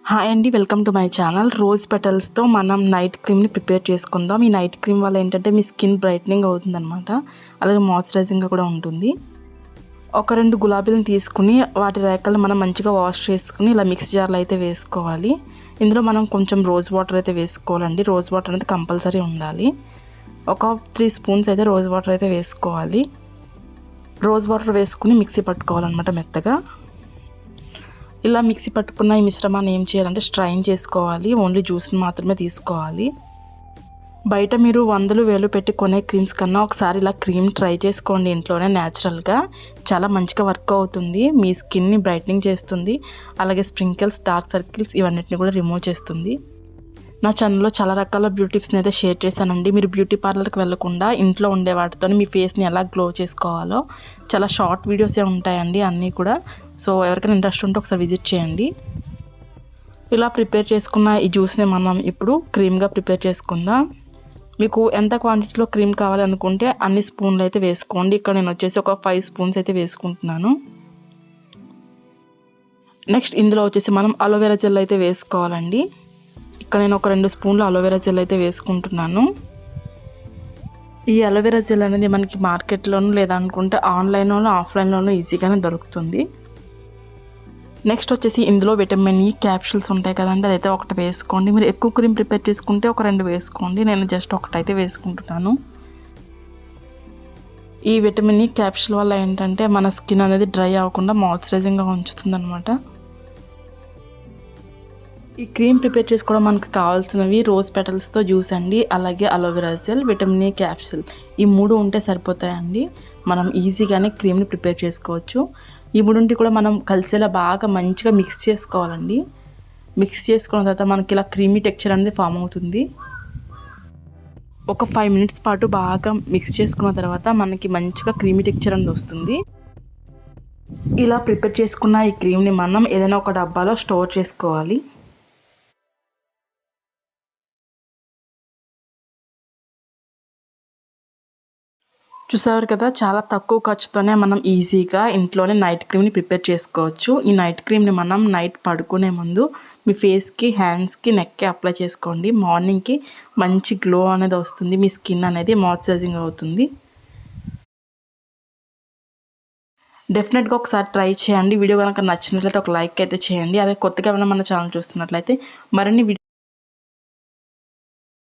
Hi అండి, welcome to my channel. Rose పెటల్స్తో మనం నైట్ క్రీమ్ని ప్రిపేర్ చేసుకుందాం. ఈ నైట్ క్రీమ్ వల్ల ఏంటంటే మీ స్కిన్ బ్రైట్నింగ్ అవుతుందన్నమాట. అలాగే మాయిశ్చరైజింగ్గా కూడా ఉంటుంది. ఒక 2 గులాబీలను తీసుకుని వాటి రేకలను మనం మంచిగా వాష్ చేసుకుని ఇలా మిక్స్ జార్లో అయితే వేసుకోవాలి. ఇందులో మనం కొంచెం రోజ్ వాటర్ అయితే వేసుకోవాలండి. రోజ్ వాటర్ అనేది కంపల్సరీ ఉండాలి. ఒక 3 స్పూన్స్ అయితే రోజ్ వాటర్ అయితే వేసుకోవాలి. రోజ్ వాటర్ వేసుకుని మిక్సీ పట్టుకోవాలన్నమాట మెత్తగా. ఇలా మిక్సీ పట్టుకున్న ఈ మిశ్రమాన్ని ఏం చేయాలంటే స్ట్రైన్ చేసుకోవాలి. ఓన్లీ జ్యూస్ని మాత్రమే తీసుకోవాలి. బయట మీరు 100,000 పెట్టి కొనే క్రీమ్స్ కన్నా ఒకసారి ఇలా క్రీమ్ ట్రై చేసుకోండి ఇంట్లోనే. న్యాచురల్గా చాలా మంచిగా వర్క్ అవుతుంది. మీ స్కిన్ని బ్రైట్నింగ్ చేస్తుంది. అలాగే స్ప్రింకిల్స్, డార్క్ సర్కిల్స్ ఇవన్నిటిని కూడా రిమూవ్ చేస్తుంది. నా ఛానల్లో చాలా రకాల బ్యూటీ టిప్స్ని అయితే షేర్ చేశానండి. మీరు బ్యూటీ పార్లర్కి వెళ్ళకుండా ఇంట్లో ఉండే వాటితో మీ ఫేస్ని ఎలా గ్లో చేసుకోవాలో చాలా షార్ట్ వీడియోసే ఉంటాయండి అన్నీ కూడా. సో ఎవరికైనా ఇంట్రెస్ట్ ఉంటే ఒకసారి విజిట్ చేయండి. ఇలా ప్రిపేర్ చేసుకున్న ఈ జ్యూస్ని మనం ఇప్పుడు క్రీమ్గా ప్రిపేర్ చేసుకుందాం. మీకు ఎంత క్వాంటిటీలో క్రీమ్ కావాలనుకుంటే అన్ని స్పూన్లు అయితే వేసుకోండి. ఇక్కడ నేను వచ్చేసి ఒక 5 స్పూన్స్ అయితే వేసుకుంటున్నాను. నెక్స్ట్ ఇందులో వచ్చేసి మనం అలోవెరా జెల్ అయితే వేసుకోవాలండి. ఇక్కడ నేను ఒక 2 స్పూన్లు అలోవెరా జెల్ అయితే వేసుకుంటున్నాను. ఈ అలోవెరా జెల్ అనేది మనకి మార్కెట్లోనూ లేదనుకుంటే ఆన్లైన్లోనూ ఆఫ్లైన్లోనూ ఈజీగానే దొరుకుతుంది. నెక్స్ట్ వచ్చేసి ఇందులో విటమిన్ ఈ క్యాప్సూల్స్ ఉంటాయి కదండి, అదైతే ఒకటి వేసుకోండి. మీరు ఎక్కువ క్రీమ్ ప్రిపేర్ చేసుకుంటే ఒక 2 వేసుకోండి. నేను జస్ట్ ఒకటైతే వేసుకుంటున్నాను. ఈ విటమిన్ ఈ క్యాప్సూల్ వల్ల ఏంటంటే మన స్కిన్ అనేది డ్రై అవ్వకుండా మాయిశ్చరైజింగ్గా ఉంచుతుంది అనమాట. ఈ క్రీమ్ ప్రిపేర్ చేసుకోవడం మనకు కావాల్సినవి రోజ్ పెటల్స్తో జ్యూస్ అండి, అలాగే aloe vera gel, vitamin A capsule, ఈ 3 ఉంటే సరిపోతాయండి. మనం ఈజీగానే క్రీమ్ని ప్రిపేర్ చేసుకోవచ్చు. ఈ 3 కూడా మనం కలిసేలా బాగా మంచిగా మిక్స్ చేసుకోవాలండి. మిక్స్ చేసుకున్న తర్వాత మనకి ఇలా క్రీమీ టెక్స్చర్ అనేది ఫామ్ అవుతుంది. ఒక 5 మినిట్స్ పాటు బాగా మిక్స్ చేసుకున్న తర్వాత మనకి మంచిగా క్రీమీ టెక్స్చర్ అనేది వస్తుంది. ఇలా ప్రిపేర్ చేసుకున్న ఈ క్రీమ్ని మనం ఏదైనా ఒక డబ్బాలో స్టోర్ చేసుకోవాలి. చూసారు కదా, చాలా తక్కువ ఖర్చుతోనే మనం ఈజీగా ఇంట్లోనే నైట్ క్రీమ్ని ప్రిపేర్ చేసుకోవచ్చు. ఈ నైట్ క్రీమ్ని మనం నైట్ పడుకునే ముందు మీ ఫేస్కి, హ్యాండ్స్కి, నెక్కి అప్లై చేసుకోండి. మార్నింగ్కి మంచి గ్లో అనేది వస్తుంది. మీ స్కిన్ అనేది మాయిశ్చరైజింగ్ అవుతుంది. డెఫినెట్గా ఒకసారి ట్రై చేయండి. వీడియో కనుక నచ్చినట్లయితే ఒక లైక్ అయితే చేయండి. అదే కొత్తగా ఏమైనా మన ఛానల్ చూస్తున్నట్లయితే మరిన్ని